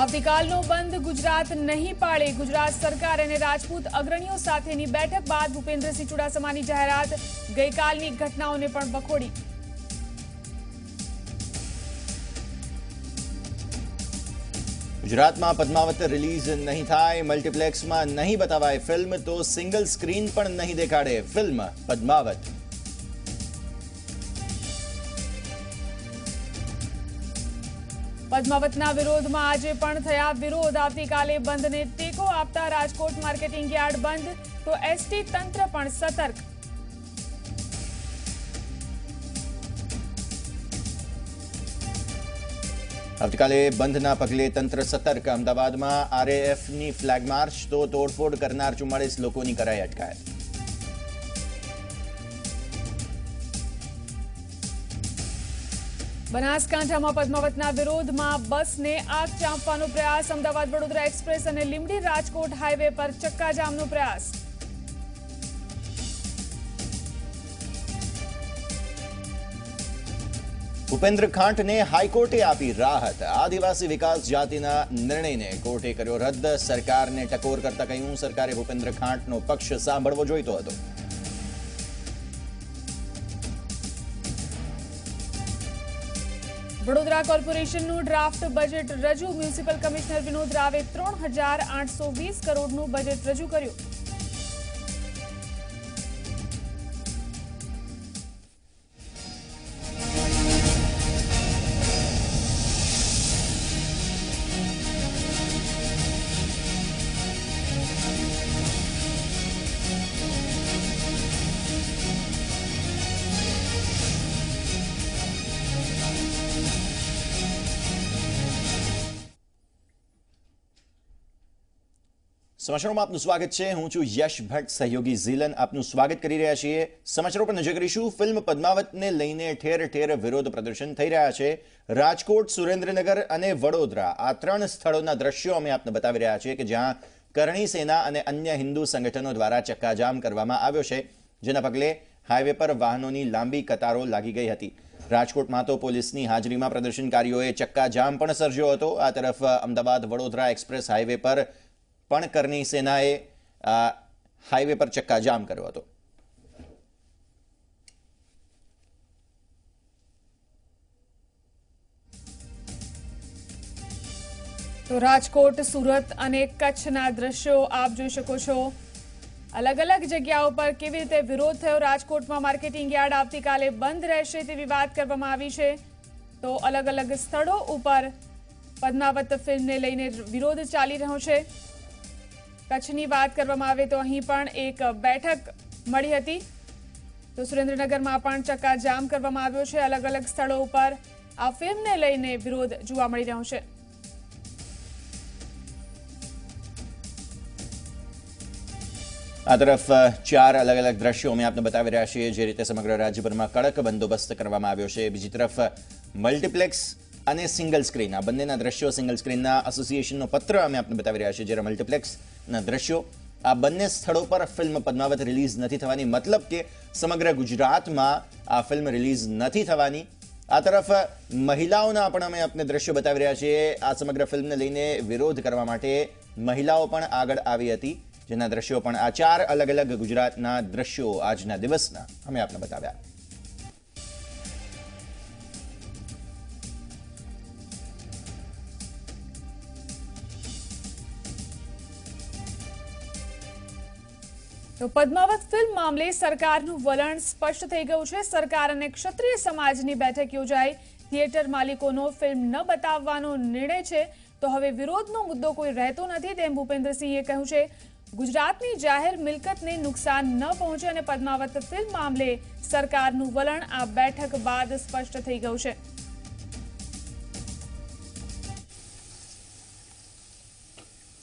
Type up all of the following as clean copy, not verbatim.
આવતીકાલનો બંધ ગુજરાત નહીં પાળે. ગુજરાત સરકાર અને રાજપૂત અગ્રણીઓ સાથેની બેઠક બાદ ભૂપેન્દ્રસિંહ ચુડાસમાની જાહેરાત. ગઈકાલની ઘટનાઓને પણ વખોડી. ગુજરાતમાં પદ્માવત રિલીઝ નહીં થાય, મલ્ટીપ્લેક્સમાં નહીં બતાવાય ફિલ્મ તો સિંગલ સ્ક્રીન પણ નહીં દેખાડે ફિલ્મ પદ્માવત. પદ્માવતના વિરોધમાં આજે પણ થયા વિરોધ. આવતીકાલે બંધને ટેકો આપતા રાજકોટ માર્કેટિંગ યાર્ડ બંધ, તો એસટી તંત્ર પણ સતર્ક. આવતીકાલે બંધના પગલે તંત્ર સતર્ક. અમદાવાદમાં આરએએફની ફ્લેગ માર્ચ, તો તોડફોડ કરનાર 44 લોકોની કરાઈ અટકાયત. બનાસકાંઠામાં પદ્માવતના વિરોધમાં બસને આગ ચાંપવાનો પ્રયાસ. અમદાવાદ વડોદરા એક્સપ્રેસ અને લીંબડી રાજકોટ હાઈવે પર ચક્કાજામનો પ્રયાસ. ભૂપેન્દ્ર ખાંટને હાઈકોર્ટે આપી રાહત. આદિવાસી વિકાસ જાતિના નિર્ણયને કોર્ટે કર્યો રદ. સરકારને ટકોર કરતા કહ્યું, સરકારે ભૂપેન્દ્ર ખાંટનો પક્ષ સાંભળવો જોઈતો હતો. વડોદરા કોર્પોરેશનનું ડ્રાફ્ટ બજેટ રજૂ. મ્યુનિસિપલ કમિશનર વિનોદ રાવે 3,820 કરોડનું બજેટ રજૂ કર્યું. સમાચારોમાં આપનું સ્વાગત છે. હું છું યશ ભટ્ટ, સહયોગી ઝીલન આપનું સ્વાગત કરી રહ્યા છીએ. સમાચારો પર નજર કરીશું. ફિલ્મ પદ્માવતને લઈને ઠેર ઠેર વિરોધ પ્રદર્શન થઈ રહ્યા છે. રાજકોટ, સુરેન્દ્રનગર અને વડોદરા, આ 3 સ્થળોના દ્રશ્યો અમે આપને બતાવી રહ્યા છીએ કે જ્યાં કરણી સેના અને અન્ય હિન્દુ સંગઠનો દ્વારા ચક્કાજામ કરવામાં આવ્યો છે, જેના પગલે હાઈવે પર વાહનોની લાંબી કતારો લાગી ગઈ હતી. રાજકોટમાં તો પોલીસની હાજરીમાં પ્રદર્શનકારીઓએ ચક્કાજામ પણ સર્જ્યો હતો. આ તરફ અમદાવાદ વડોદરા એક્સપ્રેસ હાઈવે પર પણ કરણી સેનાએ હાઈવે પર ચક્કાજામ કર્યો હતો. તો રાજકોટ, સુરત અને કચ્છના દ્રશ્યો આપ જોઈ શકો છો. અલગ અલગ જગ્યાઓ પર કેવી રીતે વિરોધ થયો. રાજકોટમાં માર્કેટિંગ યાર્ડ આવતીકાલે બંધ રહેશે તેવી વાત કરવામાં આવી છે. તો અલગ અલગ સ્થળો ઉપર પદ્માવત ફિલ્મને લઈને વિરોધ ચાલી રહ્યો છે. કચ્છની વાત કરવામાં આવે તો અહીં પણ એક બેઠક મળી હતી. તો સુરેન્દ્રનગરમાં પણ ચક્કાજામ કરવામાં આવ્યો છે. અલગ અલગ સ્થળો ઉપર આ ફિલ્મને લઈને વિરોધ જોવા મળી રહ્યો છે. આ તરફ 4 અલગ અલગ દ્રશ્યો અમે આપને બતાવી રહ્યા છીએ. જે રીતે સમગ્ર રાજ્યભરમાં કડક બંદોબસ્ત કરવામાં આવ્યો છે. બીજી તરફ મલ્ટીપ્લેક્સ અને સિંગલ સ્ક્રીન, આ બંનેના દ્રશ્યો, સિંગલ સ્ક્રીનના એસોસિએશનનો પત્ર અમે આપને બતાવી રહ્યા છીએ, જ્યારે મલ્ટીપ્લેક્સના દ્રશ્યો, આ બંને સ્થળો પર ફિલ્મ પદ્માવત રિલીઝ નથી થવાની. મતલબ કે સમગ્ર ગુજરાતમાં આ ફિલ્મ રિલીઝ નથી થવાની. આ તરફ મહિલાઓના પણ અમે આપને દ્રશ્યો બતાવી રહ્યા છીએ. આ સમગ્ર ફિલ્મને લઈને વિરોધ કરવા માટે મહિલાઓ પણ આગળ આવી હતી, જેના દ્રશ્યો પણ આ 4 અલગ અલગ ગુજરાતના દ્રશ્યો આજના દિવસના અમે આપને બતાવ્યા. તો પદ્માવત ફિલ્મ મામલે સરકારનું વલણ સ્પષ્ટ થઈ ગયું છે. સરકાર અને ક્ષત્રિય સમાજની બેઠક યોજાઈ. થિયેટર માલિકોનો ફિલ્મ ન બતાવવાનો નિર્ણય છે. તો હવે વિરોધનો મુદ્દો કોઈ રહેતો નથી તેમ ભૂપેન્દ્રસિંહે કહ્યું છે. ગુજરાતની જાહેર મિલકતને નુકસાન ન પહોંચે અને પદ્માવત ફિલ્મ મામલે સરકારનું વલણ આ બેઠક બાદ સ્પષ્ટ થઈ ગયું છે.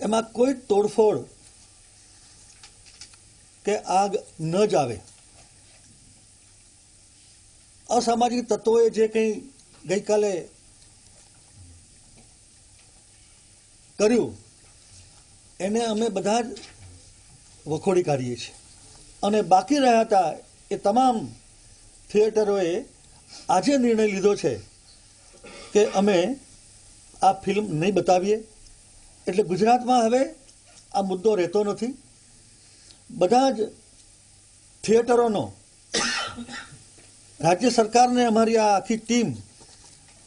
એમાં કોઈ તોડફોડ કે આગ ન જ આવે. અસામાજિક તત્વોએ જે કંઈ ગઈકાલે કર્યું એને અમે બધા જ વખોડી કાઢીએ છીએ. અને બાકી રહ્યા હતા એ તમામ થિયેટરોએ આજે નિર્ણય લીધો છે કે અમે આ ફિલ્મ નહીં બતાવીએ એટલે ગુજરાતમાં હવે આ મુદ્દો રહેતો નથી. બધા જ થિયેટરોનો રાજ્ય સરકારને અમારી આ આખી ટીમ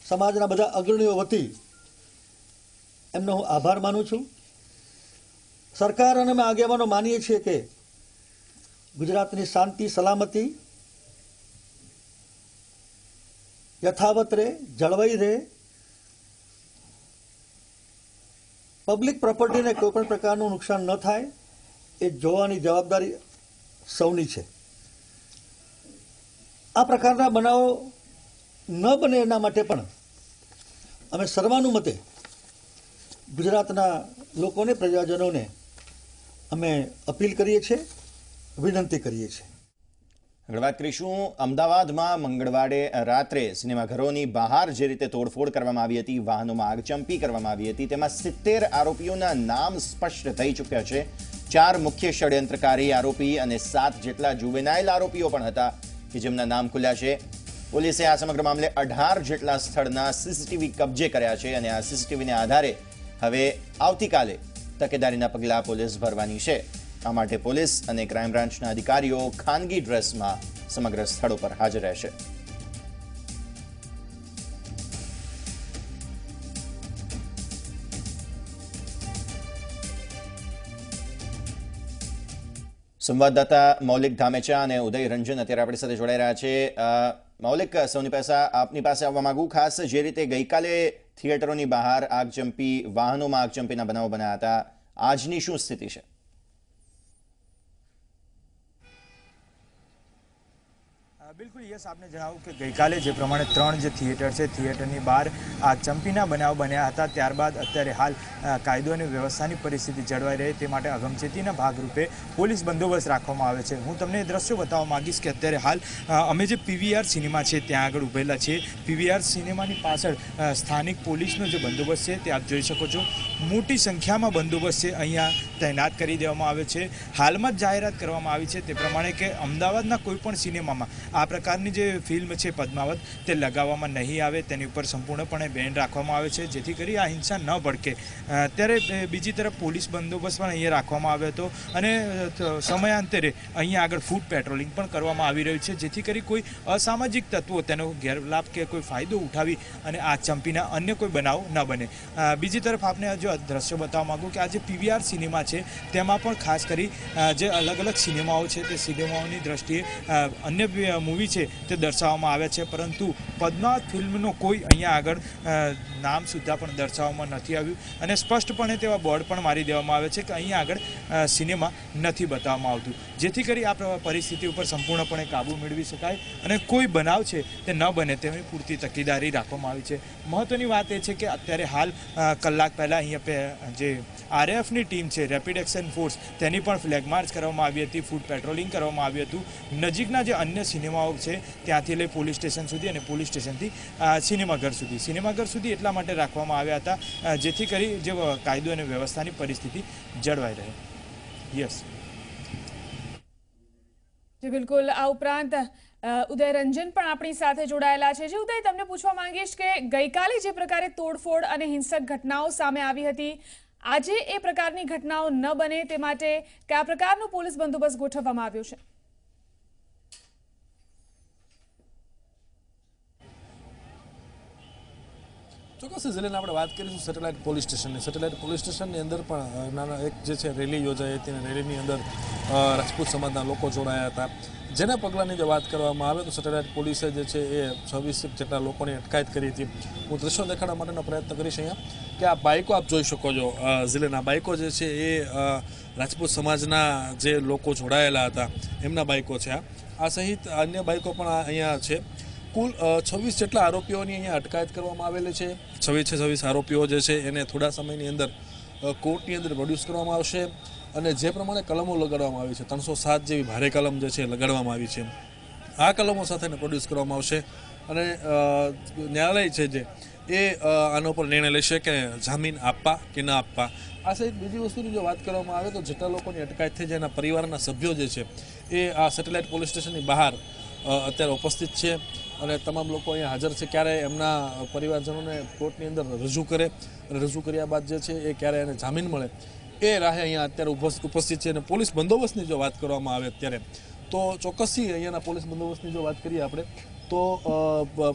સમાજના બધા અગ્રણીઓ વતી એમનો હું આભાર માનું છું. સરકાર અને અમે આગેવાનો માનીએ છીએ કે ગુજરાતની શાંતિ સલામતી યથાવત રહે, જળવાઈ રહે. પબ્લિક પ્રોપર્ટીને કોઈ પણ પ્રકારનું નુકસાન ન થાય એ જોવાની જવાબદારી સૌની છે. આ પ્રકારના બનાવો ન બને એના માટે પણ અમે સર્વાનુમતે ગુજરાતના લોકોને, પ્રજાજનોને અમે અપીલ કરીએ છીએ, વિનંતી કરીએ છીએ. આગળ વાત કરીશું. અમદાવાદમાં મંગળવારે રાત્રે સિનેમાઘરોની બહાર જે રીતે તોડફોડ કરવામાં આવી હતી, વાહનોમાં આગચંપી કરવામાં આવી હતી, તેમાં 70 આરોપીઓના નામ સ્પષ્ટ થઈ ચૂક્યા છે. 4 મુખ્ય ષડયંત્રકારી આરોપી અને 7 જેટલા જુવેનાઇલ આરોપીઓ પણ હતા કે જેમના નામ ખુલ્યા છે. પોલીસે આ સમગ્ર મામલે 18 જેટલા સ્થળના સીસીટીવી કબજે કર્યા છે અને આ સીસીટીવીના આધારે હવે આવતીકાલે તકેદારીના પગલાં પોલીસ ભરવાની છે. આ માટે પોલીસ અને ક્રાઇમ બ્રાન્ચના અધિકારીઓ ખાનગી ડ્રેસમાં સમગ્ર સ્થળો પર હાજર રહેશે. સંવાદદાતા મૌલિક ધામેચા અને ઉદય રંજન અત્યારે આપણી સાથે જોડાઈ રહ્યા છે. મૌલિક, સૌની આપની પાસે આવવા માંગુ. ખાસ જે રીતે ગઈકાલે થિયેટરોની બહાર આગચંપી, વાહનોમાં આગચંપીના બનાવો બન્યા હતા, આજની શું સ્થિતિ છે? બિલકુલ યસ, આપને જણાવું કે ગઈકાલે જે પ્રમાણે 3 જે થિયેટર છે, થિયેટરની બહાર આગચંપીના બનાવ બન્યા હતા. ત્યારબાદ અત્યારે હાલ કાયદો અને વ્યવસ્થાની પરિસ્થિતિ જળવાઈ રહે તે માટે અગમચેતીના ભાગરૂપે પોલીસ બંદોબસ્ત રાખવામાં આવે છે. હું તમને દ્રશ્યો બતાવવા માંગીશ કે અત્યારે હાલ અમે જે પીવીઆર સિનેમા છે ત્યાં આગળ ઊભેલા છીએ. પીવીઆર સિનેમાની પાછળ સ્થાનિક પોલીસનો જે બંદોબસ્ત છે તે આપ જોઈ શકો છો. મોટી સંખ્યામાં બંદોબસ્ત છે અહીંયા તૈનાત કરી દેવામાં આવે છે. હાલમાં જ જાહેરાત કરવામાં આવી છે તે પ્રમાણે કે અમદાવાદના કોઈપણ સિનેમામાં આ પ્રકારની જે ફિલ્મ છે પદ્માવત તે લગાવવામાં નહીં આવે, તેની ઉપર સંપૂર્ણપણે બેન રાખવામાં આવે છે જેથી કરી આ હિંસા ન ભડકે. ત્યારે બીજી તરફ પોલીસ બંદોબસ્ત પણ અહીંયા રાખવામાં આવ્યો હતો અને સમયાંતરે અહીંયા આગળ ફૂટ પેટ્રોલિંગ પણ કરવામાં આવી રહ્યું છે જેથી કરી કોઈ અસામાજિક તત્વો તેનો ગેરલાભ કે કોઈ ફાયદો ઉઠાવી અને આ ચંપીના અન્ય કોઈ બનાવ ન બને. બીજી તરફ આપણે જો દ્રશ્યો બતાવવા માંગુ કે આ જે પીવીઆર સિનેમા છે તેમાં પણ ખાસ કરી જે અલગ અલગ સિનેમાઓ છે તે સિનેમાઓની દ્રષ્ટિએ અન્ય મૂવી છે તે દર્શાવવામાં આવે છે, પરંતુ પદ્માવત ફિલ્મનો કોઈ અહીંયા આગળ નામ સુદ્ધા પણ દર્શાવવામાં નથી આવ્યું અને સ્પષ્ટપણે તેવા બોર્ડ પણ મારી દેવામાં આવે છે કે અહીંયા આગળ સિનેમા નથી બતાવવામાં આવતું જેથી કરી આ પરિસ્થિતિ ઉપર સંપૂર્ણપણે કાબૂ મેળવી શકાય અને કોઈ બનાવ છે તે ન બને તેની પૂરતી તકેદારી રાખવામાં આવી છે. મહત્વની વાત એ છે કે અત્યારે હાલ કલાક પહેલાં અહીંયા જે આરએફની ટીમ છે, રેપિડ એક્શન ફોર્સ, તેની પણ ફ્લેગ માર્ચ કરવામાં આવી હતી, ફૂટ પેટ્રોલિંગ કરવામાં આવ્યું હતું. નજીકના જે અન્ય સિનેમાઓ છે ત્યાંથી લઈ પોલીસ સ્ટેશન સુધી અને પોલીસ સ્ટેશનથી સિનેમાઘર સુધી એટલા માટે રાખવામાં આવ્યા હતા જેથી કરી જે કાયદો અને વ્યવસ્થાની પરિસ્થિતિ જળવાઈ રહે. યસ જી બિલકુલ. આ ઉપરાંત ઉદય રંજન પણ આપણી સાથે જોડાયેલા છે. જે ઉદય, તમને પૂછવા માંગીશ કે ગઈકાલે જે પ્રકારે તોડફોડ અને હિંસક ઘટનાઓ સામે આવી હતી, આજે એ પ્રકારની ઘટનાઓ ન બને તે માટે કયા પ્રકારનો પોલીસ બંદોબસ્ત ગોઠવવામાં આવ્યો છે? ચોક્કસ જિલ્લાની આપણે વાત કરીશું સેટેલાઇટ પોલીસ સ્ટેશનની. સેટેલાઇટ પોલીસ સ્ટેશનની અંદર પણ નાના એક જે છે રેલી યોજાઈ હતી અને રેલીની અંદર રાજપૂત સમાજના લોકો જોડાયા હતા. જેના પગલાંની જો વાત કરવામાં આવે તો સેટેલાઇટ પોલીસે જે છે એ 26 જેટલા લોકોની અટકાયત કરી હતી. હું દ્રશ્યો દેખાડવા માટેનો પ્રયત્ન કરીશ અહીંયા કે આ બાઇકો આપ જોઈ શકો છો. જિલ્લાના બાઇકો જે છે એ રાજપૂત સમાજના જે લોકો જોડાયેલા હતા એમના બાઇકો છે. આ સહિત અન્ય બાઇકો પણ અહીંયા છે. કુલ 26 જેટલા આરોપીઓની અહીંયા અટકાયત કરવામાં આવેલી છે. 26 આરોપીઓ જે છે એને થોડા સમયની અંદર કોર્ટની અંદર પ્રોડ્યુસ કરવામાં આવશે અને જે પ્રમાણે કલમો લગાડવામાં આવી છે, 307 જેવી ભારે કલમ જે છે લગાડવામાં આવી છે, આ કલમો સાથે પ્રોડ્યુસ કરવામાં આવશે અને ન્યાયાલય છે જે એ આના ઉપર નિર્ણય લેશે કે જામીન આપવા કે ના આપવા. આ સહિત બીજી વસ્તુની જો વાત કરવામાં આવે તો જેટલા લોકોની અટકાયત થઈ છે એના પરિવારના સભ્યો જે છે એ આ સેટેલાઇટ પોલીસ સ્ટેશનની બહાર અત્યારે ઉપસ્થિત છે અને તમામ લોકો અહીંયા હાજર છે. ક્યારે એમના પરિવારજનોને કોર્ટની અંદર રજૂ કરે અને રજૂ કર્યા બાદ જે છે એ ક્યારે એને જામીન મળે એ રાહે અહીંયા અત્યારે ઉપસ્થિત છે. અને પોલીસ બંદોબસ્તની જો વાત કરવામાં આવે અત્યારે તો ચોક્કસથી અહીંયાના પોલીસ બંદોબસ્તની જો વાત કરીએ આપણે તો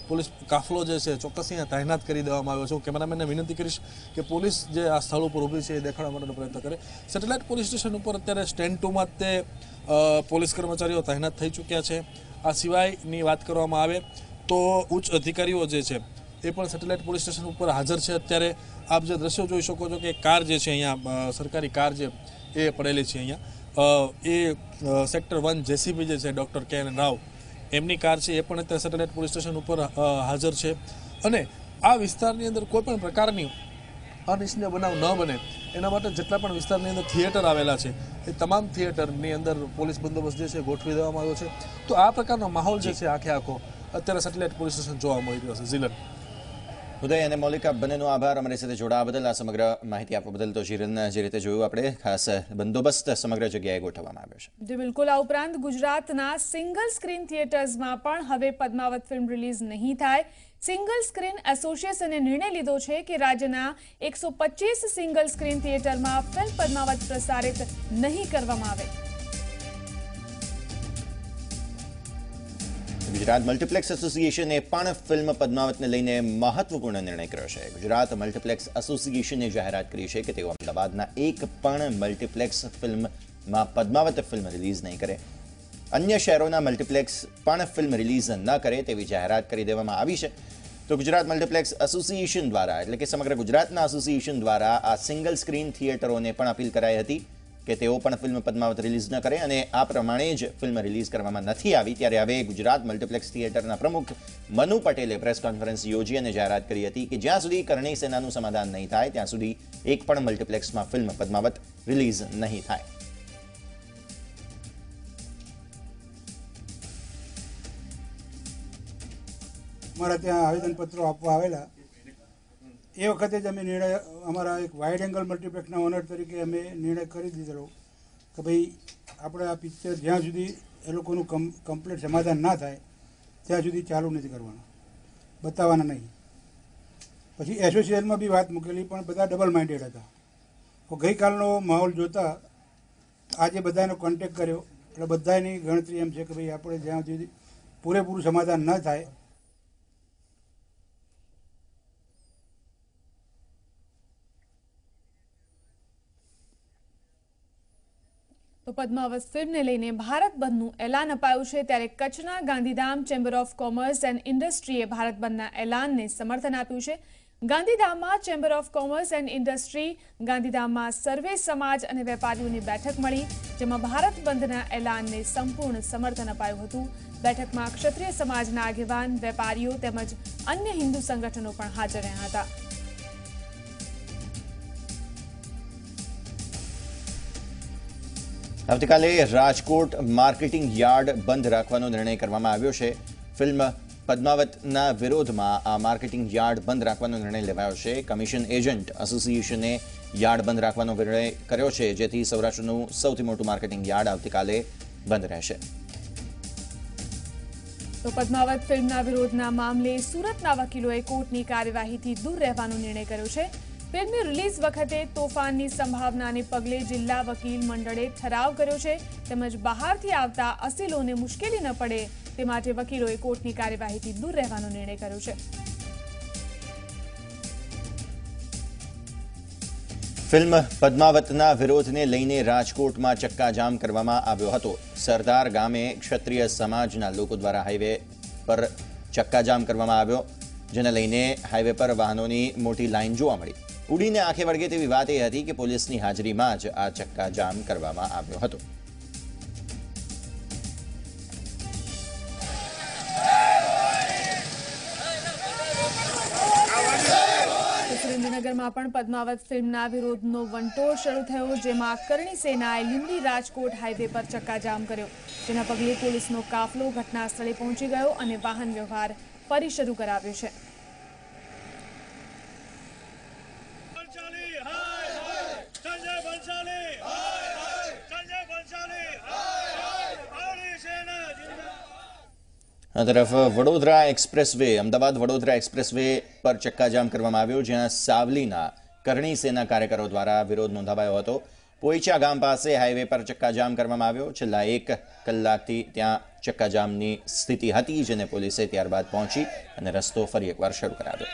પોલીસ કાફલો જે છે ચોક્કસ અહીંયા તૈનાત કરી દેવામાં આવ્યો છે. હું કેમેરામેનને વિનંતી કરીશ કે પોલીસ જે આ સ્થળ ઉપર ઊભી છે એ દેખાડવા માટેનો પ્રયત્ન કરે. સેટેલાઇટ પોલીસ સ્ટેશન ઉપર અત્યારે સ્ટેન્ડ 2માં તે પોલીસ કર્મચારીઓ તૈનાત થઈ ચૂક્યા છે. આ સિવાયની વાત કરવામાં આવે તો ઉચ્ચ અધિકારીઓ જે છે એ પણ સેટેલાઇટ પોલીસ સ્ટેશન ઉપર હાજર છે. અત્યારે આપ જે દ્રશ્યો જોઈ શકો છો કે કાર જે છે અહીંયા સરકારી કાર જે એ પડેલી છે અહીંયા એ સેક્ટર 1 જેસીબી જે છે ડૉક્ટર કે એન રાવ એમની કાર છે એ પણ અત્યારે સેટેલાઇટ પોલીસ સ્ટેશન ઉપર હાજર છે. અને આ વિસ્તારની અંદર કોઈ પણ પ્રકારની અનિચ્છનીય બનાવ ન બને એના માટે જેટલા પણ વિસ્તારની અંદર થિયેટર આવેલા છે એ તમામ થિયેટરની અંદર પોલીસ બંદોબસ્ત જે છે ગોઠવી દેવામાં આવ્યો છે. તો આ પ્રકારનો માહોલ જે છે આખો અત્યારે સેટેલાઇટ પોલીસ સ્ટેશન જોવા મળી રહ્યો છે. ઝીલન, ઉદય અને મૌલિકા બંનેનો આભાર અમારી સાથે જોડાવા બદલ, આ સમગ્ર માહિતી આપવા બદલ. તો જીરન જે રીતે જોયું આપણે ખાસ બંદોબસ્ત સમગ્ર જગ્યાએ ગોઠવવામાં આવ્યો છે. જી બિલકુલ. આ ઉપરાંત ગુજરાતના સિંગલ સ્ક્રીન થિયેટર્સમાં પણ હવે પદ્માવત ફિલ્મ રિલીઝ નહીં થાય. સિંગલ સ્ક્રીન એસોસિએશને નિર્ણય લીધો છે કે રાજ્યના 125 સિંગલ સ્ક્રીન થિયેટરમાં ફિલ્મ પદ્માવત પ્રસારિત નહીં કરવામાં આવે. ગુજરાત મલ્ટીપ્લેક્સ એસોસિએશને પણ ફિલ્મ પદ્માવતને લઈને મહત્વપૂર્ણ નિર્ણય કર્યો છે. ગુજરાત મલ્ટીપ્લેક્સ એસોસિએશને જાહેરાત કરી છે કે તેઓ અમદાવાદના એક પણ મલ્ટીપ્લેક્સ ફિલ્મમાં પદ્માવત ફિલ્મ રિલીઝ નહીં કરે. અન્ય શહેરોના મલ્ટીપ્લેક્સ પણ ફિલ્મ રિલીઝ ન કરે તેવી જાહેરાત કરી દેવામાં આવી છે. તો ગુજરાત મલ્ટીપ્લેક્સ એસોસિએશન દ્વારા એટલે કે સમગ્ર ગુજરાતના એસોસિએશન દ્વારા આ સિંગલ સ્ક્રીન થિયેટરોને પણ અપીલ કરાઈ હતી કે તેઓ પણ ફિલ્મ પદ્માવત રિલીઝ ન કરે અને આ પ્રમાણે જ ફિલ્મ રિલીઝ કરવામાં નથી આવી. ત્યારે હવે ગુજરાત મલ્ટીપ્લેક્સ થિયેટરના પ્રમુખ મનુ પટેલે પ્રેસ કોન્ફરન્સ યોજી અને જાહેરાત કરી હતી કે જ્યાં સુધી કરણી સેનાનું સમાધાન નહીં થાય ત્યાં સુધી એક પણ મલ્ટીપ્લેક્સમાં ફિલ્મ પદ્માવત રિલીઝ નહીં થાય. અમારા ત્યાં આવેદનપત્રો આપવા આવેલા એ વખતે જ અમે નિર્ણય અમારા એક વાઇડ એંગલ મલ્ટીપ્લેક્સના ઓનર તરીકે અમે નિર્ણય કરી દીધેલો કે ભાઈ આપણે આ પિક્ચર જ્યાં સુધી એ લોકોનું કમ્પ્લીટ સમાધાન ના થાય ત્યાં સુધી ચાલુ નથી કરવાના, બતાવવાના નહીં. પછી એસોસિએશનમાં બી વાત મૂકેલી પણ બધા ડબલ માઇન્ડેડ હતા. તો ગઈકાલનો માહોલ જોતા આજે બધાનો કોન્ટેક્ટ કર્યો એટલે બધાની ગણતરી એમ છે કે ભાઈ આપણે જ્યાં સુધી પૂરેપૂરું સમાધાન ન થાય તો પદ્માવત ફિલ્મને લઈને ભારત બંધનું એલાન અપાયું છે. ત્યારે કચ્છના Gandhidham chamber of commerce and ઇન્ડસ્ટ્રીએ ભારત બંધના એલાનને સમર્થન આપ્યું છે. ગાંધીધામમાં chamber of commerce and industry, ગાંધીધામમાં સર્વે સમાજ અને વેપારીઓની બેઠક મળી, જેમાં ભારત બંધના એલાનને સંપૂર્ણ સમર્થન અપાયું હતું. બેઠકમાં ક્ષત્રિય સમાજના આગેવાન, વેપારીઓ તેમજ અન્ય હિન્દુ સંગઠનો પણ હાજર રહ્યા હતા. આવતીકાલે રાજકોટ માર્કેટિંગ યાર્ડ બંધ રાખવાનો નિર્ણય કરવામાં આવ્યો છે. ફિલ્મ પદ્માવતના વિરોધમાં આ માર્કેટિંગ યાર્ડ બંધ રાખવાનો નિર્ણય લેવાયો છે. કમિશન એજન્ટ એસોસિએશને યાર્ડ બંધ રાખવાનો નિર્ણય કર્યો છે, જેથી સૌરાષ્ટ્રનું સૌથી મોટું માર્કેટિંગ યાર્ડ આવતીકાલે બંધ રહેશે. તો પદ્માવત ફિલ્મના વિરોધના મામલે સુરતના વકીલોએ કોર્ટની કાર્યવાહીથી દૂર રહેવાનો નિર્ણય કર્યો છે. ફિલ્મની રિલીઝ વખતે તોફાનની સંભાવનાને પગલે જિલ્લા વકીલ મંડળે ઠરાવ કર્યો છે, તેમજ બહારથી આવતા અસીલોને મુશ્કેલી ન પડે તે માટે વકીલોએ કોર્ટની કાર્યવાહીથી દૂર રહેવાનો નિર્ણય કર્યો છે. ફિલ્મ પદ્માવતના વિરોધને લઈને રાજકોટમાં ચક્કાજામ કરવામાં આવ્યો હતો. સરદાર ગામે ક્ષત્રિય સમાજના લોકો દ્વારા હાઈવે પર ચક્કાજામ કરવામાં આવ્યો, જેને લઈને હાઈવે પર વાહનોની મોટી લાઈન જોવા મળી. ઉડીને આંખે વળગે તેવી વાત એ હતી કે પોલીસની હાજરીમાં જ આ ચક્કાજામ કરવામાં આવ્યો હતો. સુરેન્દ્રનગરમાં પણ પદ્માવત ફિલ્મના વિરોધનો વંટોળ શરૂ થયો, જેમાં કરણી સેનાએ લીંબડી રાજકોટ હાઈવે પર ચક્કાજામ કર્યો, જેના પગલે પોલીસનો કાફલો ઘટના સ્થળે પહોંચી ગયો અને વાહન વ્યવહાર ફરી શરૂ કરાવ્યો છે. આ તરફ વડોદરા એક્સપ્રેસવે અમદાવાદ વડોદરા એક્સપ્રેસવે પર ચક્કાજામ કરવામાં આવ્યો, જ્યાં સાવલીના કરણી સેના કાર્યકરો દ્વારા વિરોધ નોંધાવાયો હતો. પોઈચા ગામ પાસે હાઈવે પર ચક્કાજામ કરવામાં આવ્યો. છેલ્લા 1 કલાકથી ત્યાં ચક્કાજામની સ્થિતિ હતી, જેને પોલીસે ત્યારબાદ પહોંચી અને રસ્તો ફરી એકવાર શરૂ કરાવ્યો.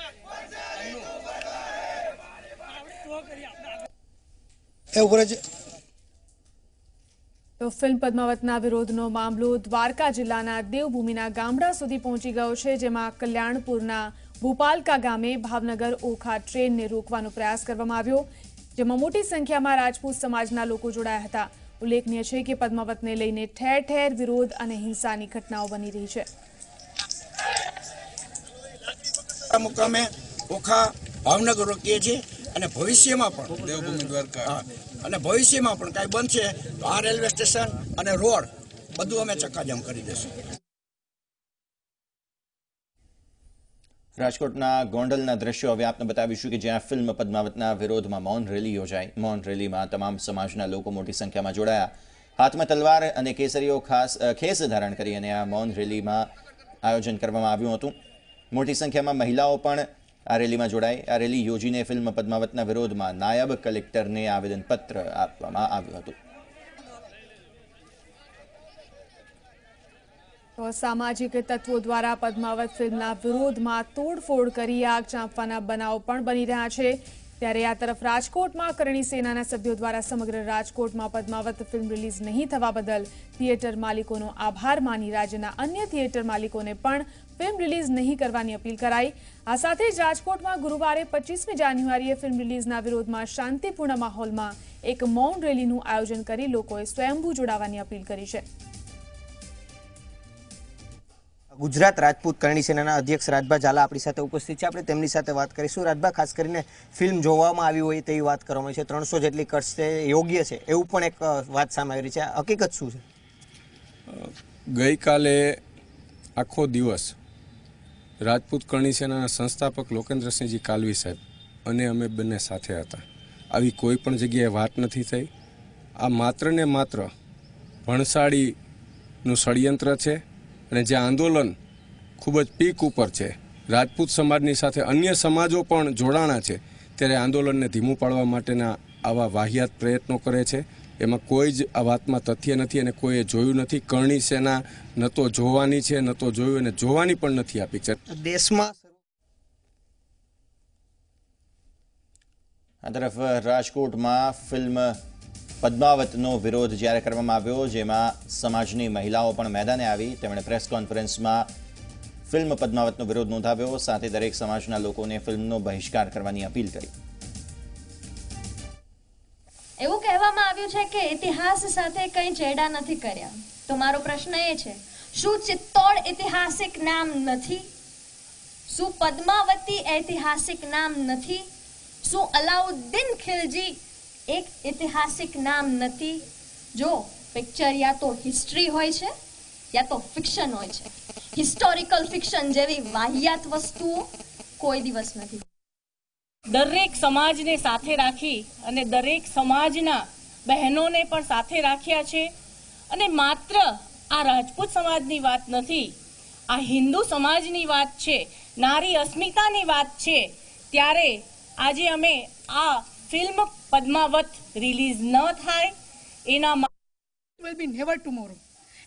તો ફિલ્મ પદ્માવતના વિરોધનો મામલો દ્વારકા જિલ્લાના દેવભૂમિના ગામડા સુધી પહોંચી ગયો છે, જેમાં કલ્યાણપુરના ભૂપાલકા ગામે ભાવનગર ઓખા ટ્રેનને રોકવાનો પ્રયાસ કરવામાં આવ્યો, જેમાં મોટી સંખ્યામાં રાજપૂત સમાજના લોકો જોડાયા હતા. ઉલ્લેખનીય છે કે પદ્માવતને લઈને ઠેર ઠેર વિરોધ અને હિંસાની ઘટનાઓ બની રહી છે. મુકામે ઓખા ભાવનગર રોકીએ છીએ અને ભવિષ્યમાં પણ દેવભૂમિ દ્વારકા અને ભવિષ્યમાં પણ કાંઈ બનશે તો આ રેલવે સ્ટેશન અને રોડ બધું અમે ચક્કાજામ કરી દઈશું. રાજકોટના ગોંડલના દ્રશ્યો હવે આપને બતાવીશું કે જ્યાં ફિલ્મ પદ્માવતના વિરોધમાં મૌન રેલી યોજાઈ. મૌન રેલીમાં તમામ સમાજના લોકો મોટી સંખ્યામાં જોડાયા. હાથમાં તલવાર અને કેસરીઓ ખેસ ધારણ કરી અને આ મૌન રેલીમાં આયોજન કરવામાં આવ્યું હતું. મોટી સંખ્યામાં મહિલાઓ પણ આ રેલીમાં જોડાઈ. આ રેલી યોજીને ફિલ્મ પદ્માવતના વિરોધમાં નાયબ કલેક્ટરને આવેદનપત્ર આપવામાં આવ્યું હતું. તો સામાજિક તત્વો દ્વારા પદ્માવત ફિલ્મના વિરોધમાં તોડફોડ કરી આગ ચાંપવાના બનાવો પણ બની રહ્યા છે. ત્યારે આ તરફ રાજકોટમાં કરણી સેનાના સભ્યો દ્વારા સમગ્ર રાજકોટમાં પદ્માવત ફિલ્મ રિલીઝ નહીં થવા બદલ થિયેટર માલિકોનો આભાર માની રાજ્યના અન્ય થિયેટર માલિકોને પણ ફિલ્મ રિલીઝ નહીં કરવાની અપીલ કરાઈ. આ સાથે જ રાજકોટમાં ગુરુવારે 25મી જાન્યુઆરીએ ફિલ્મ રિલીઝના વિરોધમાં શાંતિપૂર્ણ માહોલમાં એક મૌન રેલીનું આયોજન કરી લોકોએ સ્વયંભૂ જોડાવાની અપીલ કરી છે. ગુજરાત રાજપૂત કરણી સેનાના અધ્યક્ષ રાજભા ઝાલા આપણી સાથે ઉપસ્થિત છે. આપણે તેમની સાથે વાત કરીશું. રાજભા, ખાસ કરીને ફિલ્મ જોવામાં આવી હોય તેવી વાત કરવામાં આવી છે, 300 જેટલી કટ્સ છે, યોગ્ય છે એવું પણ એક વાત સામે આવી રહી છે. હકીકત શું છે? ગઈકાલે આખો દિવસ રાજપૂત કરણી સેનાના સંસ્થાપક લોકેન્દ્રસિંહજી કાલવી સાહેબ અને અમે બંને સાથે હતા. આવી કોઈ પણ જગ્યાએ વાત નથી થઈ. આ માત્ર ને માત્ર ભણસાળીનું ષડયંત્ર છે અને જે આંદોલન ખૂબ જ પીક ઉપર છે, રાજપૂત સમાજની સાથે અન્ય સમાજો પણ જોડાણા છે, ત્યારે આંદોલનને ધીમું પાડવા માટેના આવા વાહિયાત પ્રયત્નો કરે છે. એમાં કોઈ જ આ વાતમાં તથ્ય નથી અને કોઈએ જોયું નથી. કરણી સેના ન તો જોવાની છે, ન તો જોયું અને જોવાની પણ નથી આપી છે. દેશમાં આ તરફ રાજકોટમાં ફિલ્મ પદ્માવતનો વિરોધ જ્યારે કરવામાં આવ્યો, જેમાં સમાજની મહિલાઓ પણ મેદાને આવી. તેમણે પ્રેસ કોન્ફરન્સમાં ફિલ્મ પદ્માવતનો વિરોધ નોંધાવ્યો, સાથે દરેક સમાજના લોકોને ફિલ્મનો બહિષ્કાર કરવાની અપીલ કરી. એવું કહેવામાં આવ્યું છે કે ઇતિહાસ સાથે કંઈ ચેડા નથી કર્યા. તો મારો પ્રશ્ન એ છે, શું ચિત્તોડ ઐતિહાસિક નામ નથી? શું પદ્માવતી ઐતિહાસિક નામ નથી? શું અલાઉદ્દીન ખિલજી એક ઐતિહાસિક નામ નથી? જો પિક્ચર યા તો હિસ્ટ્રી હોય છે યા તો ફિક્શન હોય છે. હિસ્ટોરિકલ ફિક્શન જેવી વાહિયાત વસ્તુઓ કોઈ દિવસ નથી. દરેક સમાજને સાથે રાખી અને દરેક સમાજના બહેનોને પણ સાથે રાખ્યા છે. અને માત્ર આ રાજપૂત સમાજની વાત નથી, આ હિન્દુ સમાજની વાત છે, નારી અસ્મિતાની વાત છે. ત્યારે આજે અમે આ ફિલ્મ પદ્માવત રિલીઝ ન થાય એના વિલ બી નેવર ટુમોરો.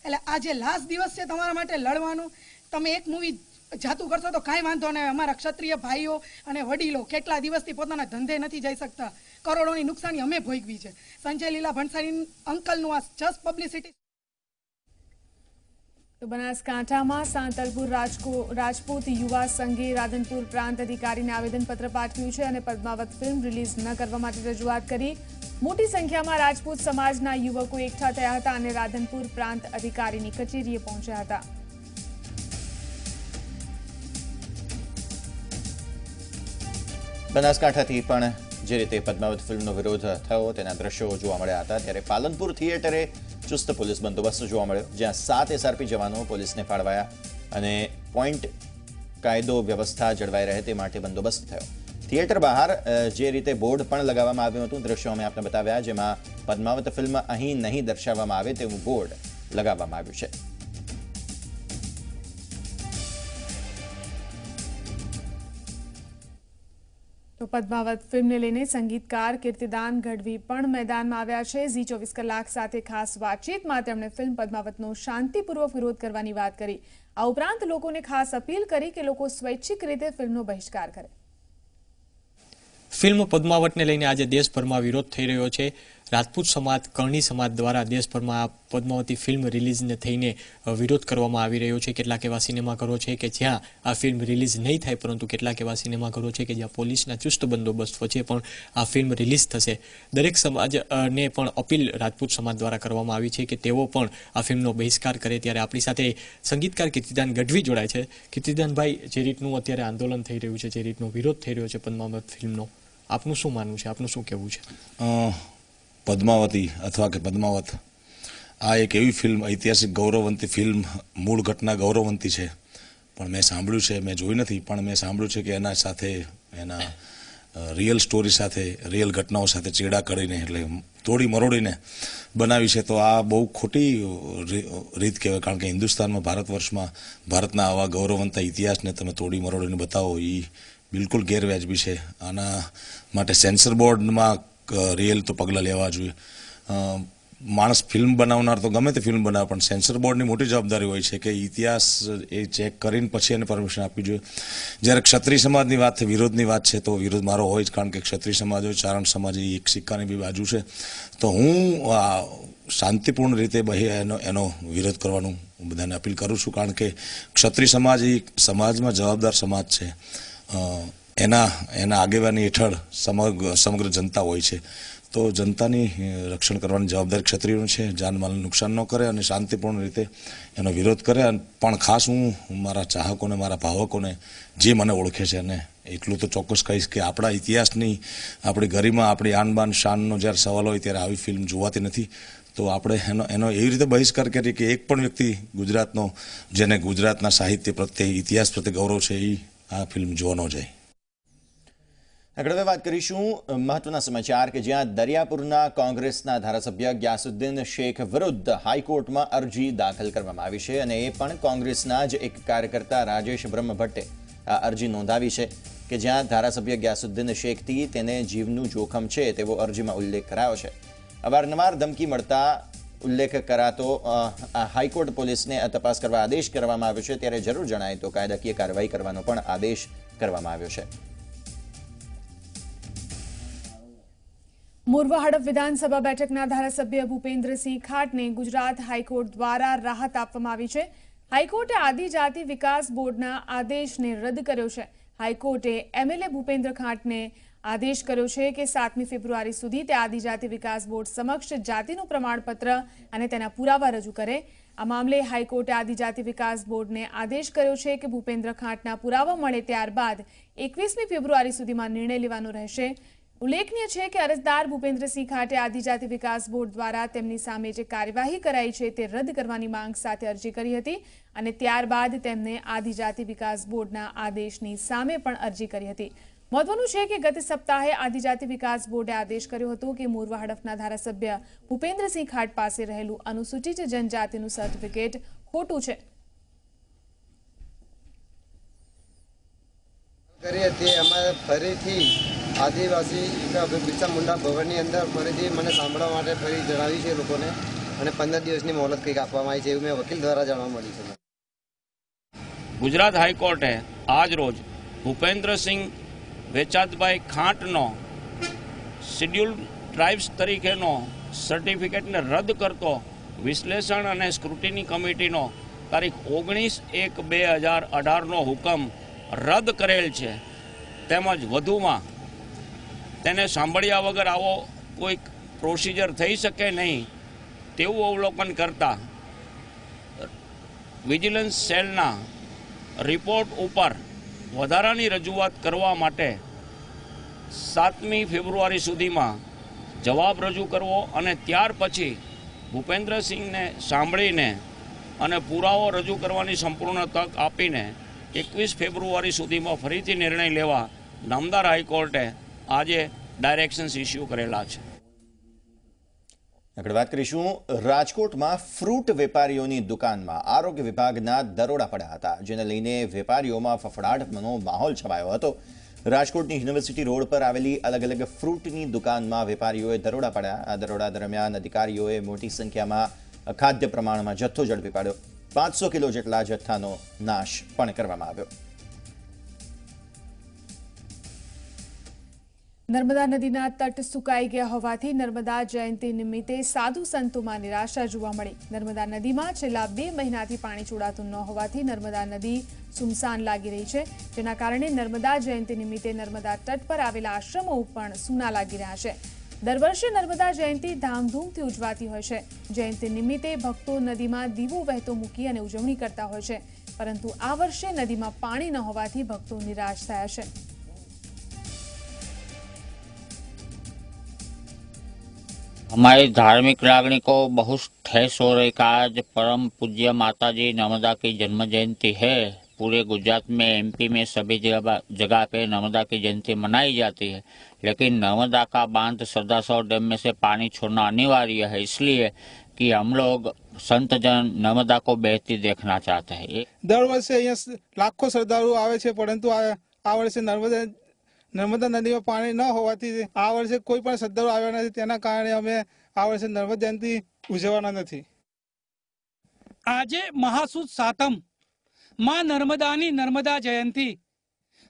એટલે આજે લાસ્ટ દિવસ છે તમારા માટે લડવાનું. તમે એક મૂવી જાતું કરશો તો કાંઈ વાંધો નહીં. અમારા ક્ષત્રિય ભાઈઓ અને વડીલો કેટલા દિવસથી પોતાના ધંધે નથી જઈ શકતા. કરોડોની નુકસાની અમે ભોગવી છે. સંજય લીલા ભણસારી અંકલનું આ જસ્ટ પબ્લિસિટી. તો બનાસકાંઠામાં સાંતલપુર રાજપૂત યુવા સંઘે રાધનપુર પ્રાંત અધિકારીને આવેદનપત્ર પાઠવ્યું છે અને પદ્માવત ફિલ્મ રિલીઝ ન કરવા માટે રજૂઆત કરી. મોટી સંખ્યામાં રાજપૂત સમાજના યુવકો એકઠા થયા હતા અને રાધનપુર પ્રાંત અધિકારીની કચેરીએ પહોંચ્યા હતા. બનાસકાંઠાથી પણ જે રીતે પદ્માવત ફિલ્મનો વિરોધ થયો તેના દ્રશ્યો જોવા મળ્યા હતા, ત્યારે પાલનપુર થિયેટરે ચુસ્ત પોલીસ બંદોબસ્ત જોવા મળ્યો, જ્યાં 7 SRP જવાનો પોલીસને ફાળવાયા અને પોઈન્ટ કાયદો વ્યવસ્થા જળવાઈ રહે તે માટે બંદોબસ્ત થયો. થિયેટર બહાર જે રીતે બોર્ડ પણ લગાવવામાં આવ્યું હતું, દ્રશ્યો અમે આપને બતાવ્યા, જેમાં પદ્માવત ફિલ્મ અહીં નહીં દર્શાવવામાં આવે તેવું બોર્ડ લગાવવામાં આવ્યું છે. તો પદ્માવત ફિલ્મને લઈને સંગીતકાર કીર્તિદાન ગઢવી પણ મેદાનમાં આવ્યા છે। ઝી 24 કલાક સાથે ખાસ વાતચીતમાં તેમણે ફિલ્મ પદ્માવતનો શાંતિપૂર્વક વિરોધ કરવાની વાત કરી। આ ઉપરાંત લોકોને ખાસ અપીલ કરી કે લોકો સ્વૈચ્છિક રીતે ફિલ્મનો બહિષ્કાર કરે। ફિલ્મ પદ્માવતને લઈને આજે દેશભરમાં વિરોધ થઈ રહ્યો છે। રાજપૂત સમાજ, કરણી સમાજ દ્વારા દેશભરમાં પદ્માવતી ફિલ્મ રિલીઝને થઈને વિરોધ કરવામાં આવી રહ્યો છે। કેટલાક એવા સિનેમાઘરો છે કે જ્યાં આ ફિલ્મ રિલીઝ નહીં થાય, પરંતુ કેટલાક એવા સિનેમાઘરો છે કે જ્યાં પોલીસના ચુસ્ત બંદોબસ્ત વચ્ચે પણ આ ફિલ્મ રિલીઝ થશે। દરેક સમાજને પણ અપીલ રાજપૂત સમાજ દ્વારા કરવામાં આવી છે કે તેઓ પણ આ ફિલ્મનો બહિષ્કાર કરે। ત્યારે આપણી સાથે સંગીતકાર કીર્તિદાન ગઢવી જોડાય છે। કીર્તિદાનભાઈ, જે રીતનું અત્યારે આંદોલન થઈ રહ્યું છે, જે રીતનો વિરોધ થઈ રહ્યો છે પદ્માવત ફિલ્મનો, આપનું શું માનવું છે, આપનું શું કહેવું છે? પદ્માવતી અથવા કે પદ્માવત આ એક એવી ફિલ્મ, ઐતિહાસિક ગૌરવવંતી ફિલ્મ, મૂળ ઘટના ગૌરવવંતી છે, પણ મેં સાંભળ્યું છે, મેં જોઈ નથી, પણ મેં સાંભળ્યું છે કે એના સાથે, એના રિયલ સ્ટોરી સાથે, રિયલ ઘટનાઓ સાથે ચેડા કરીને, એટલે તોડી મરોડીને બનાવી છે। તો આ બહુ ખોટી રીત કહેવાય, કારણ કે હિન્દુસ્તાનમાં, ભારત વર્ષમાં ભારતના આવા ગૌરવવંતા ઇતિહાસને તમે તોડી મરોડીને બતાવો એ બિલકુલ ગેરવ્યાજબી છે। આના માટે સેન્સર બોર્ડમાં રિયલ તો પગલાં લેવા જોઈએ। માણસ ફિલ્મ બનાવનાર તો ગમે તે ફિલ્મ બનાવે, પણ સેન્સર બોર્ડની મોટી જવાબદારી હોય છે કે ઇતિહાસ એ ચેક કરીને પછી એને પરમિશન આપવી જોઈએ। જ્યારે ક્ષત્રિય સમાજની વાત છે, વિરોધની વાત છે, તો વિરોધ મારો હોય જ, કારણ કે ક્ષત્રિય સમાજ હોય, ચારણ સમાજ, એ એક સિક્કાની બે બાજુ છે। તો હું શાંતિપૂર્ણ રીતે એનો વિરોધ કરવાનું બધાને અપીલ કરું છું, કારણ કે ક્ષત્રિય સમાજ એ સમાજમાં જવાબદાર સમાજ છે। એના આગેવાની હેઠળ સમગ્ર જનતા હોય છે, તો જનતાની રક્ષણ કરવાની જવાબદારી ક્ષત્રિયોની છે। જાનમાલને નુકસાન ન કરે અને શાંતિપૂર્ણ રીતે એનો વિરોધ કરે। પણ ખાસ હું મારા ચાહકોને, મારા ભાવકોને, જે મને ઓળખે છે, અને એટલું તો ચોક્કસ કહીશ કે આપણા ઇતિહાસની, આપણી ગરિમા, આપણી આનબાન શાનનો જ્યારે સવાલ હોય ત્યારે આવી ફિલ્મ જોવાતી નથી। તો આપણે એનો એવી રીતે બહિષ્કાર કરીએ કે એક પણ વ્યક્તિ ગુજરાતનો, જેને ગુજરાતના સાહિત્ય પ્રત્યે, ઇતિહાસ પ્રત્યે ગૌરવ છે, એ આ ફિલ્મ જોવા ન જાય। આગળ હવે વાત કરીશું મહત્વના સમાચાર કે જ્યાં દરિયાપુરના કોંગ્રેસના ધારાસભ્ય ગ્યાસુદ્દીન શેખ વિરુદ્ધ હાઈકોર્ટમાં અરજી દાખલ કરવામાં આવી છે, અને એ પણ કોંગ્રેસના જ એક કાર્યકર્તા રાજેશ બ્રહ્મભટ્ટે આ અરજી નોંધાવી છે કે જ્યાં ધારાસભ્ય ગ્યાસુદ્દીન શેખથી તેને જીવનું જોખમ છે તેવો અરજીમાં ઉલ્લેખ કરાયો છે। અવારનવાર ધમકી મળતા ઉલ્લેખ કરાતો હાઈકોર્ટ પોલીસને તપાસ કરવા આદેશ કરવામાં આવ્યો છે, ત્યારે જરૂર જણાય તો કાયદાકીય કાર્યવાહી કરવાનો પણ આદેશ કરવામાં આવ્યો છે। મોરવા હડફ વિધાનસભા બેઠકના ધારાસભ્ય ભૂપેન્દ્રસિંહ ખાટને ગુજરાત હાઈકોર્ટ દ્વારા રાહત આપવામાં આવી છે। હાઈકોર્ટે આદિજાતિ વિકાસ બોર્ડના આદેશને રદ કર્યો છે। હાઈકોર્ટે એમએલએ ભૂપેન્દ્ર ખાટને આદેશ કર્યો છે કે 7મી ફેબ્રુઆરી સુધી તે આદિજાતિ વિકાસ બોર્ડ સમક્ષ જાતિનું પ્રમાણપત્ર અને તેના પુરાવા રજૂ કરે। આ મામલે હાઈકોર્ટે આદિજાતિ વિકાસ બોર્ડને આદેશ કર્યો છે કે ભૂપેન્દ્ર ખાટના પુરાવા મળે ત્યારબાદ 21મી ફેબ્રુઆરી સુધીમાં નિર્ણય લેવાનો રહેશે। ઉલ્લેખનીય છે કે અરજદાર ભૂપેન્દ્રસિંહ ખાટે આદિજાતિ વિકાસ બોર્ડ દ્વારા તેમની સામે જે કાર્યવાહી કરાઈ છે તે રદ કરવાની માંગ સાથે અરજી કરી હતી, અને ત્યારબાદ તેમને આદિજાતિ વિકાસ બોર્ડના આદેશની સામે પણ અરજી કરી હતી। મહત્વનું છે કે ગત સપ્તાહે આદિજાતિ વિકાસ બોર્ડે આદેશ કર્યો હતો કે મોરવા હડફના ધારાસભ્ય ભૂપેન્દ્રસિંહ ખાટ પાસે રહેલું અનુસૂચિત જનજાતિનું સર્ટિફિકેટ ખોટું છે। કરી હતી અમારે ફરીથી આદિવાસી બિરસા મુંડા ભવનની અંદર ફરીથી મને સાંભળવા માટે ફરી જણાવી છે લોકોને, અને 15 દિવસની મોહલત કંઈક આપવામાં આવી છે એવું મેં વકીલ દ્વારા જાણવા મળ્યું છે। ગુજરાત હાઈકોર્ટે આજ રોજ ભૂપેન્દ્રસિંહ વેચાતભાઈ ખાંટનો શિડ્યુલ ટ્રાઇબ્સ તરીકેનો સર્ટિફિકેટને રદ કરતો વિશ્લેષણ અને સ્ક્રુટિની કમિટીનો તારીખ 19/1/2018નો હુકમ રદ કરેલ છે, તેમજ વધુમાં તેને સાંભળ્યા વગર આવો કોઈક પ્રોસિજર થઈ શકે નહીં તેવું અવલોકન કરતા વિજિલન્સ સેલના રિપોર્ટ ઉપર વધારાની રજૂઆત કરવા માટે 7મી ફેબ્રુઆરી સુધીમાં જવાબ રજૂ કરવો, અને ત્યાર પછી ભૂપેન્દ્રસિંહને સાંભળીને અને પુરાવો રજૂ કરવાની સંપૂર્ણ તક આપીને 21 ફેબ્રુઆરી સુધીમાં ફરીથી નિર્ણય લેવા નામદાર હાઈકોર્ટે આજે ડાયરેક્શન્સ ઇસ્યુ કરેલા છે। આગળ વાત કરીશું રાજકોટમાં ફ્રૂટ વેપારીઓની દુકાનમાં આરોગ્ય વિભાગના દરોડા પડ્યા હતા, જેને લઈને વેપારીઓમાં ફફડાટનો માહોલ છવાયો હતો। રાજકોટની યુનિવર્સિટી રોડ પર આવેલી અલગ અલગ ફ્રૂટની દુકાનમાં વેપારીઓએ દરોડા પાડ્યા. આ દરોડા દરમિયાન અધિકારીઓએ મોટી સંખ્યામાં અખાદ્ય પ્રમાણમાં જથ્થો ઝડપી પાડ્યો. 500 કિલો જેટલા જથ્થાનો નાશ પણ કરવામાં આવ્યો. નર્મદા નદીના તટ સુકાઈ ગયા હોવાથી નર્મદા જયંતિ નિમિત્તે સાધુ સંતોમાં નિરાશા જોવા મળી. નર્મદા નદીમાં છેલ્લા 2 મહિનાથી પાણી છોડાતું ન હોવાથી નર્મદા નદી સુમસાન લાગી રહી છે, જેના કારણે નર્મદા જયંતિ નિમિત્તે નર્મદા તટ પર આવેલા આશ્રમો પણ સૂના લાગી રહ્યા છે. દર વર્ષે નર્મદા જયંતિ ધામધૂમથી ઉજવાતી હોય છે. જયંતિ નિમિત્તે ભક્તો નદીમાં દીવો વહેતો મૂકી અને ઉજવણી કરતા હોય છે, પરંતુ આ વર્ષે નદીમાં પાણી ન હોવાથી ભક્તો નિરાશ થયા છે. हमारी धार्मिक रागनी को बहुत ठेस हो रही का आज परम पूज्य माता जी नर्मदा की जन्म जयंती है। पूरे गुजरात में एमपी में सभी जगह पे नर्मदा की जयंती मनाई जाती है, लेकिन नर्मदा का बांध सरदासर डैम में से पानी छोड़ना अनिवार्य है, इसलिए कि हम लोग संत जन नर्मदा को बहती देखना चाहते हैं। दर वर्षे अहीं लाखों श्रद्धालु आवे छे, परंतु आ वर्षे नर्मदा नदी में पानी न होवाथी आ वर्षे कोई पण श्रद्धालु आव्या नथी, तेना कारणे अमे आ वर्षे नर्मदा जयंती उजववाना नथी। आजे महासुद सातम मां नर्मदानी नर्मदा जयंती।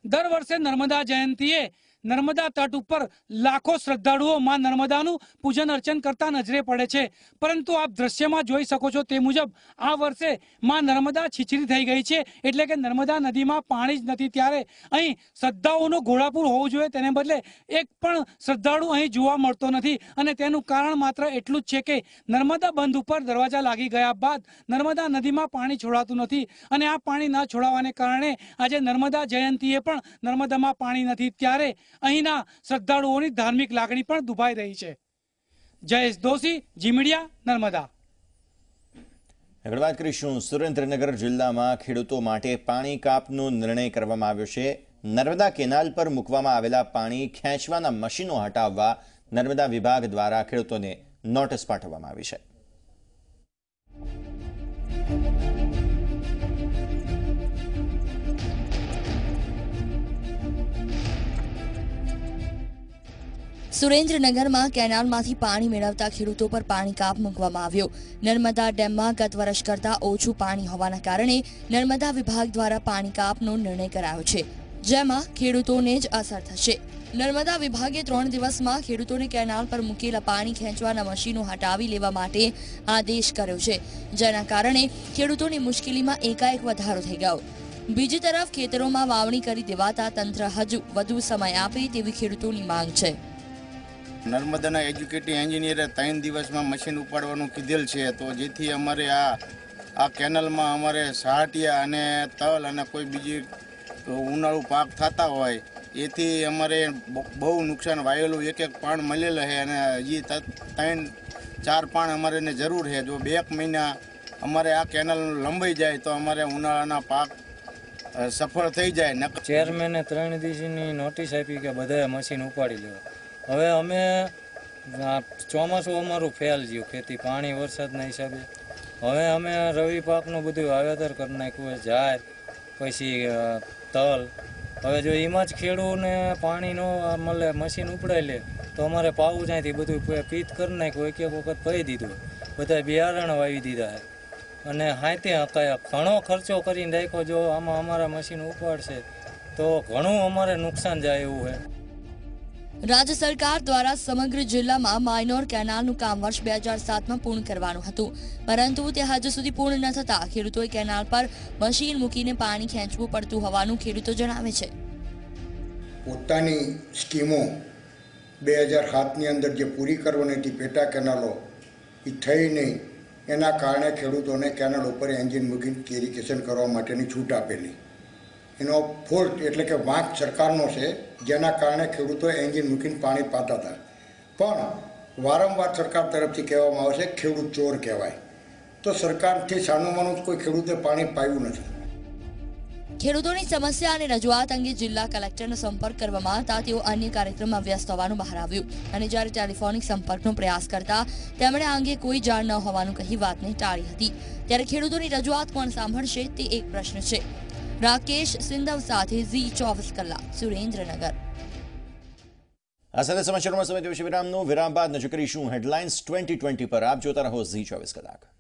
दर वर्षे नर्मदा जयंतीए नर्मदा तट पर लाखों श्रद्धालुओ मां नर्मदानु पूजन अर्चन करता नजरे पड़े छे, परंतु आप दृश्य में जोई सको छो ते मुजब आ वर्षे मां नर्मदा छीछरी थई गई छे, एटले के नर्मदा नदी में पाणी ज नथी। त्यारे अहीं श्रद्धाओनो घोड़ापूर होवुं जोईए, तेने बदले एक पण श्रद्धाळु अहीं जोवा मळतो नथी। अने तेनुं कारण मात्र एटलुं ज छे के नर्मदा बंध पर दरवाजा लागी गया बाद नर्मदा नदी में पाणी छोड़ातुं नथी, अने आ पाणी न छोड़ावाने कारणे आजे नर्मदा जयंतीए पण नर्मदामां पाणी नथी। त्यारे अहीना श्रद्धाळुओनी धार्मिक लागणी पण दुभाई रही है। जयेश दोशी, जी मीडिया, नर्मदा। આગળ વાત કરીશું સુરેન્દ્રનગર જિલ્લામાં ખેડૂતો માટે પાણી કાપનો નિર્ણય કરવામાં આવ્યો છે. નર્મદા કેનાલ પર મૂકવામાં આવેલા પાણી ખેંચવાના મશીનો હટાવવા નર્મદા વિભાગ દ્વારા ખેડૂતોને નોટિસ પાઠવવામાં આવી છે. સુરેન્દ્રનગરમાં કેનાલમાંથી પાણી મેળવતા ખેડૂતો પર પાણી કાપ મૂકવામાં આવ્યો. નર્મદા ડેમમાં ગત વર્ષ કરતાં ઓછું પાણી હોવાના કારણે નર્મદા વિભાગ દ્વારા પાણી કાપનો નિર્ણય કરાયો છે, જેમાં ખેડૂતોને જ અસર થશે. નર્મદા વિભાગે 3 દિવસમાં ખેડૂતોને કેનાલ પર મૂકેલા પાણી ખેંચવાના મશીનો હટાવી લેવા માટે આદેશ કર્યો છે, જેના કારણે ખેડૂતોની મુશ્કેલીમાં એકાએક વધારો થઈ ગયો. બીજી તરફ ખેતરોમાં વાવણી કરી દેવાતા તંત્ર હજુ વધુ સમય આપે તેવી ખેડૂતોની માંગ છે. નર્મદાના એજ્યુકેટિવ એન્જિનિયરે 3 દિવસમાં મશીન ઉપાડવાનું કીધેલ છે, તો જેથી અમારે આ કેનલમાં અમારે સહાટિયા અને તલ અને કોઈ બીજી ઉનાળુ પાક થતા હોય એથી અમારે બહુ નુકસાન વાયેલું એક પાણ મળેલું છે, અને હજી 3-4 પાણ અમારે જરૂર છે. જો 2 મહિના અમારે આ કેનલ લંબાઈ જાય તો અમારે ઉનાળાના પાક સફળ થઈ જાય. ચેરમેને 3 દિવસની નોટિસ આપી કે બધા મશીન ઉપાડી લેવા. હવે અમે ચોમાસું અમારું ફેલ ગયું ખેતી પાણી વરસાદના હિસાબે. હવે અમે રવિ પાકનું બધું વાવેતર કરી નાખ્યું, જાર પછી તલ. હવે જો એમાં જ ખેડૂને પાણી ન મળે મશીન ઉપડાઈ લે તો અમારે પાવું ત્યાંથી બધું પીત કરી નાખ્યું, એક વખત પહી દીધું, બધા બિયારણ વાવી દીધા અને હાથે ઘણો ખર્ચો કરીને રાખ્યો. જો આમાં અમારા મશીન ઉપાડશે તો ઘણું અમારે નુકસાન જાય એવું છે. રાજ્ય સરકાર દ્વારા સમગ્ર જિલ્લામાં માઇનોર કેનાલનું કામ વર્ષ 2007માં પૂર્ણ કરવાનું હતું, પરંતુ તે હજુ સુધી પૂર્ણ ન થતા ખેડૂતોએ કેનાલ પર મશીન મૂકીને પાણી ખેંચવું પડતું હોવાનું ખેડૂતો જણાવે છે. પોતાની સ્કીમો 2007ની અંદર જે પૂરી કરવાની હતી પેટા કેનાલો એ થઈ નહીં, એના કારણે ખેડૂતોને કેનાલ ઉપર એન્જિન મૂકીને ઇરિગેશન કરવા માટેની છૂટ આપેલી. એનો ફોલ્ટ એટલે કે વાંક સરકારનો છે, જેના કારણે ખેડૂતો એન્જિન મૂકીને પાણી પાતા હતા. પણ વારંવાર સરકાર તરફથી કહેવામાં આવે છે ખેડૂત ચોર કહેવાય, તો સરકારથી સાનુમાનું કોઈ ખેડૂતે પાણી પાયું નથી. ખેડૂતોની સમસ્યા અને રજૂઆત અંગે જિલ્લા કલેક્ટરનો સંપર્ક કરવામાં આવતા તેઓ અન્ય કાર્યક્રમમાં વ્યસ્ત હોવાનું બહાર આવ્યું, અને જ્યારે ટેલિફોનિક સંપર્કનો પ્રયાસ કરતા તેમણે આ અંગે કોઈ જાણ ન હોવાનું કહી વાતને ટાળી હતી. ત્યારે ખેડૂતોની રજૂઆત કોણ સાંભળશે તે એક પ્રશ્ન છે. રાકેશ સિંધવ સાથે ZEE24 કલાક, સુરેન્દ્રનગર। આ સાથે સમાચારોમાં સમય થયો છે વિરામનો. વિરામ બાદ નજર કરીશું હેડલાઇન્સ 2020 પર. આપ જોતા રહો ZEE24 કલાક।